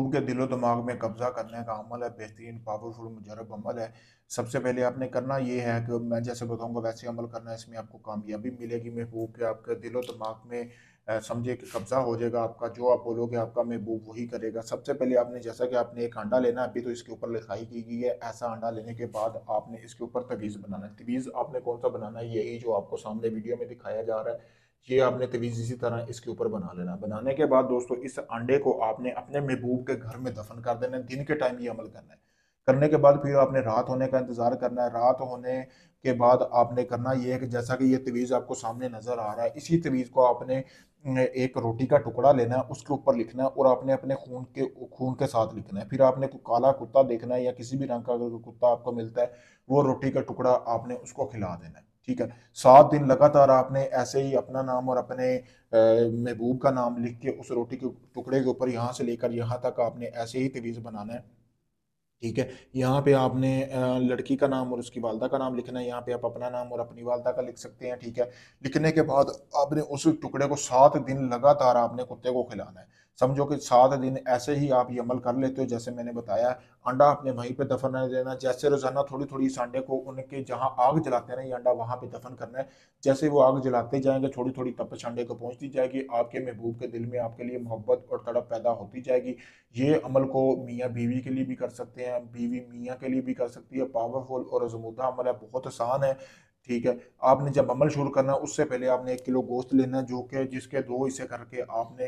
महबूब के दिलो दिमाग में कब्जा करने का अमल है, बेहतरीन पावरफुल मुजरब अमल है। सबसे पहले आपने करना ये है कि मैं जैसे बताऊंगा वैसे अमल करना है, इसमें आपको कामयाबी मिलेगी। महबूब के आपके दिलो दिमाग में समझे कि कब्जा हो जाएगा आपका, जो आप बोलोगे आपका महबूब वही करेगा। सबसे पहले आपने जैसा कि आपने एक अंडा लेना है, अभी तो इसके ऊपर लिखाई की गई है। ऐसा अंडा लेने के बाद आपने इसके ऊपर तवीज़ बनाना है। तवीज़ आपने कौन सा बनाना है, यही जो आपको सामने वीडियो में दिखाया जा रहा है, ये आपने तवीज़ इसी तरह इसके ऊपर बना लेना। बनाने के बाद दोस्तों इस अंडे को आपने अपने महबूब के घर में दफन कर देना है। दिन के टाइम ये अमल करना है। करने के बाद फिर आपने रात होने का इंतजार करना है। रात होने के बाद आपने करना ये है कि जैसा कि ये तवीज़ आपको सामने नजर आ रहा है, इसी तवीज़ को आपने एक रोटी का टुकड़ा लेना है, उसके ऊपर लिखना है और आपने अपने खून के साथ लिखना है। फिर आपने कोई काला कुत्ता देखना है या किसी भी रंग का अगर कोई कुत्ता आपको मिलता है, वो रोटी का टुकड़ा आपने उसको खिला देना है। ठीक है। 7 दिन लगातार आपने ऐसे ही अपना नाम और अपने महबूब का नाम लिख के उस रोटी के टुकड़े के ऊपर यहाँ से लेकर यहाँ तक आपने ऐसे ही तवीज़ बनाना है। ठीक है। यहाँ पे आपने लड़की का नाम और उसकी वालदा का नाम लिखना है। यहाँ पे आप अपना नाम और अपनी वालदा का लिख सकते हैं। ठीक है। लिखने के बाद आपने उस टुकड़े को 7 दिन लगातार आपने कुत्ते को खिलाना है। समझो कि 7 दिन ऐसे ही आप ये अमल कर लेते हो जैसे मैंने बताया। अंडा आपने वहीं पे दफन नहीं देना। जैसे रोजाना थोड़ी थोड़ी इस अंडे को उनके जहाँ आग जलाते हैं ना, ये अंडा वहां पे दफन करना है। जैसे वो आग जलाते जाएंगे थोड़ी थोड़ी तपश अंडे को पहुंचती जाएगी, आपके महबूब के दिल में आपके लिए मोहब्बत और तड़प पैदा होती जाएगी। ये अमल को मियाँ बीवी के लिए भी कर सकते हैं, बीवी मियाँ के लिए भी कर सकती है। पावरफुल और आजमूदा अमल है, बहुत आसान है। ठीक है। आपने जब अमल शुरू करना है उससे पहले आपने 1 किलो गोश्त लेना है, जो कि जिसके 2 हिस्से करके आपने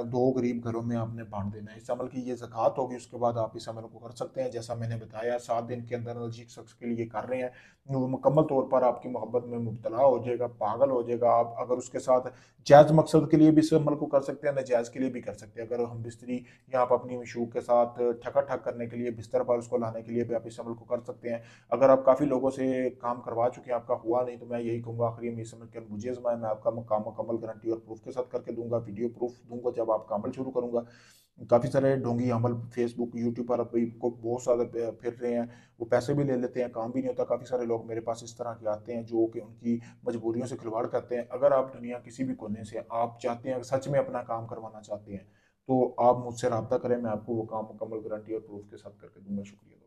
2 गरीब घरों में आपने बांट देना है। इस अमल की ये ज़कात होगी। उसके बाद आप इस अमल को कर सकते हैं। जैसा मैंने बताया 7 दिन के अंदर जिस शख्स के लिए कर रहे हैं वो मुकम्मल तौर पर आपकी मोहब्बत में मुब्तला हो जाएगा, पागल हो जाएगा। आप अगर उसके साथ जायज़ मकसद के लिए भी इस अमल को कर सकते हैं, नाजायज़ के लिए भी कर सकते हैं। अगर हम बिस्तरी या आप अपनी मशूक के साथ ठका करने के लिए, बिस्तर पर उसको लाने के लिए भी आप इस अमल को कर सकते हैं। अगर आप काफ़ी लोगों से काम करवा चुके हैं, आपका हुआ नहीं, तो मैं यही कहूँगा आखिरी में इस अमल के मुझे आजमाएं। मैं आपका काम मुकम्मल गारंटी और प्रूफ के साथ करके दूंगा, वीडियो प्रूफ दूंगा जब आपका अमल शुरू करूंगा। काफ़ी सारे ढोंगी अमल फेसबुक यूट्यूब पर अभी को बहुत सारे फिर रहे हैं, वो पैसे भी ले लेते हैं, काम भी नहीं होता। काफ़ी सारे लोग मेरे पास इस तरह के आते हैं जो कि उनकी मजबूरियों से खिलवाड़ करते हैं। अगर आप दुनिया किसी भी कोने से आप चाहते हैं, सच में अपना काम करवाना चाहते हैं, तो आप मुझसे रब्ता करें, मैं आपको वो काम मुकम्मल गारंटी और प्रूफ के साथ करके दूंगा। शुक्रिया।